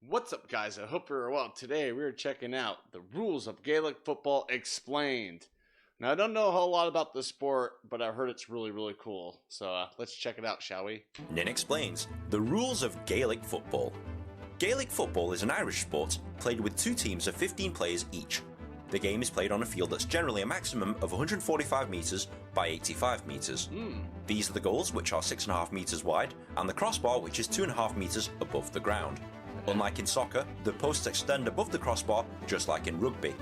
What's up, guys? I hope you're well. Today we're checking out the rules of Gaelic football explained. Now, I don't know a whole lot about this sport, but I heard it's really, really cool. So let's check it out, shall we? Nin explains the rules of Gaelic football. Gaelic football is an Irish sport played with two teams of 15 players each. The game is played on a field that's generally a maximum of 145 metres by 85 metres. These are the goals, which are 6.5 metres wide, and the crossbar, which is 2.5 metres above the ground. Unlike in soccer, the posts extend above the crossbar, just like in rugby.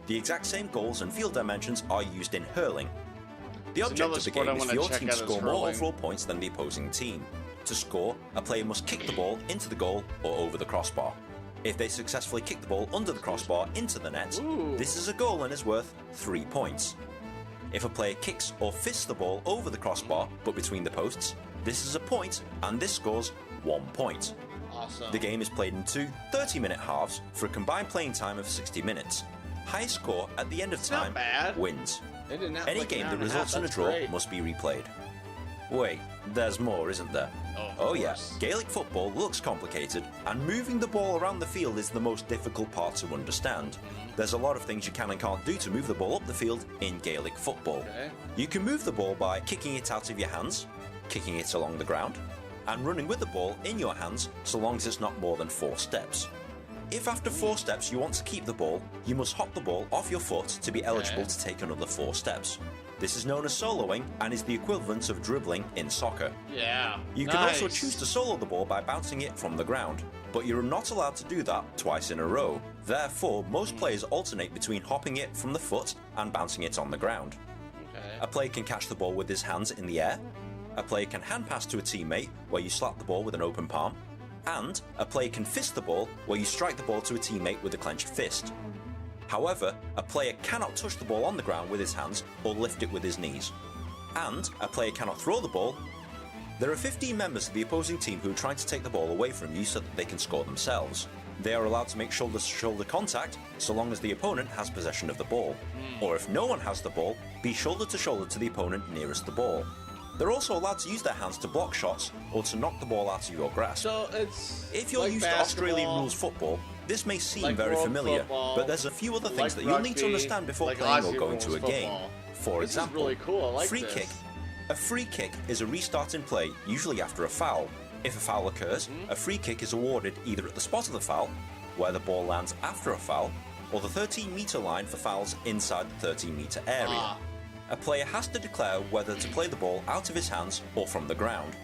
The exact same goals and field dimensions are used in hurling. The object of the game is for your team to score more overall points than the opposing team. To score, a player must kick the ball into the goal or over the crossbar. If they successfully kick the ball under the crossbar into the net, this is a goal and is worth 3 points. If a player kicks or fists the ball over the crossbar but between the posts, this is a point and this scores 1 point. Awesome. The game is played in two 30-minute halves for a combined playing time of 60 minutes. Highest score at the end of time wins. Any game that results in a draw must be replayed. Wait, there's more, isn't there? Oh yeah, Gaelic football looks complicated, and moving the ball around the field is the most difficult part to understand. There's a lot of things you can and can't do to move the ball up the field in Gaelic football. You can move the ball by kicking it out of your hands, kicking it along the ground, and running with the ball in your hands so long as it's not more than 4 steps. If after 4 steps you want to keep the ball, you must hop the ball off your foot to be eligible to take another 4 steps. This is known as soloing and is the equivalent of dribbling in soccer. You can also choose to solo the ball by bouncing it from the ground, but you're not allowed to do that twice in a row. Therefore, most players alternate between hopping it from the foot and bouncing it on the ground. A player can catch the ball with his hands in the air. A player can hand pass to a teammate where you slap the ball with an open palm. And a player can fist the ball where you strike the ball to a teammate with a clenched fist. However, a player cannot touch the ball on the ground with his hands or lift it with his knees. And a player cannot throw the ball. There are 15 members of the opposing team who are trying to take the ball away from you so that they can score themselves. They are allowed to make shoulder-to-shoulder contact so long as the opponent has possession of the ball. Or if no one has the ball, be shoulder-to-shoulder to the opponent nearest the ball. They're also allowed to use their hands to block shots or to knock the ball out of your grasp. So it's if you're used to Australian rules football, this may seem very familiar, but there's a few other things that you'll need to understand before playing or going to a game. For example, free kick. A free kick is a restart in play, usually after a foul. If a foul occurs, a free kick is awarded either at the spot of the foul, where the ball lands after a foul, or the 13-metre line for fouls inside the 13-metre area. A player has to declare whether to play the ball out of his hands or from the ground.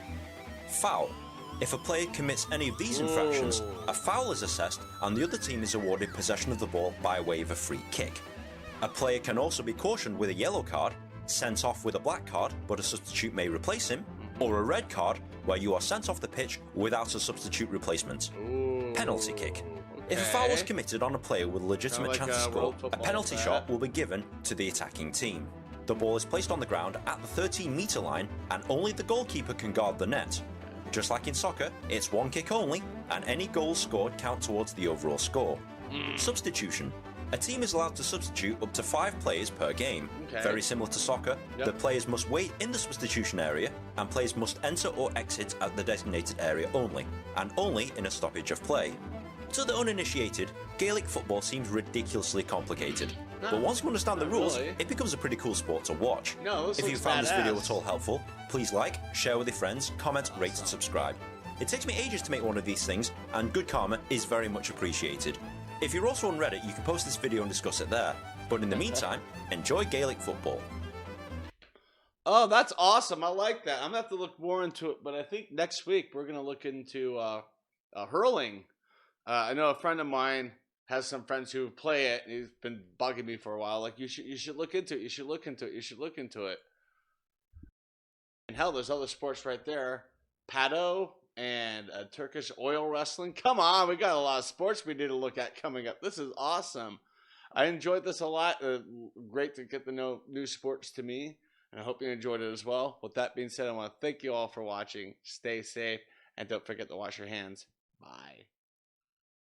Foul. If a player commits any of these infractions, a foul is assessed and the other team is awarded possession of the ball by way of a free kick. A player can also be cautioned with a yellow card, sent off with a black card but a substitute may replace him, or a red card where you are sent off the pitch without a substitute replacement. Penalty kick. If a foul was committed on a player with a legitimate chance to score, a penalty shot will be given to the attacking team. The ball is placed on the ground at the 13-metre line and only the goalkeeper can guard the net. Just like in soccer, it's one kick only and any goals scored count towards the overall score. Substitution. A team is allowed to substitute up to 5 players per game. Very similar to soccer, the players must wait in the substitution area and players must enter or exit at the designated area only, and only in a stoppage of play. To the uninitiated, Gaelic football seems ridiculously complicated. But once you understand the rules, it becomes a pretty cool sport to watch. If you found this video at all helpful, please like, share with your friends, comment, rate and subscribe. It takes me ages to make one of these things, and good karma is very much appreciated. If you're also on Reddit, you can post this video and discuss it there. But in the meantime, enjoy Gaelic football. Oh, that's awesome. I like that. I'm going to have to look more into it, but I think next week we're going to look into hurling. I know a friend of mine has some friends who play it, and he's been bugging me for a while. Like, you should look into it. You should look into it. You should look into it. And hell, there's other sports right there. Chadeo and Turkish oil wrestling. Come on, we got a lot of sports we need to look at coming up. This is awesome. I enjoyed this a lot. Great to get to know new sports to me, and I hope you enjoyed it as well. With that being said, I want to thank you all for watching. Stay safe, and don't forget to wash your hands. Bye.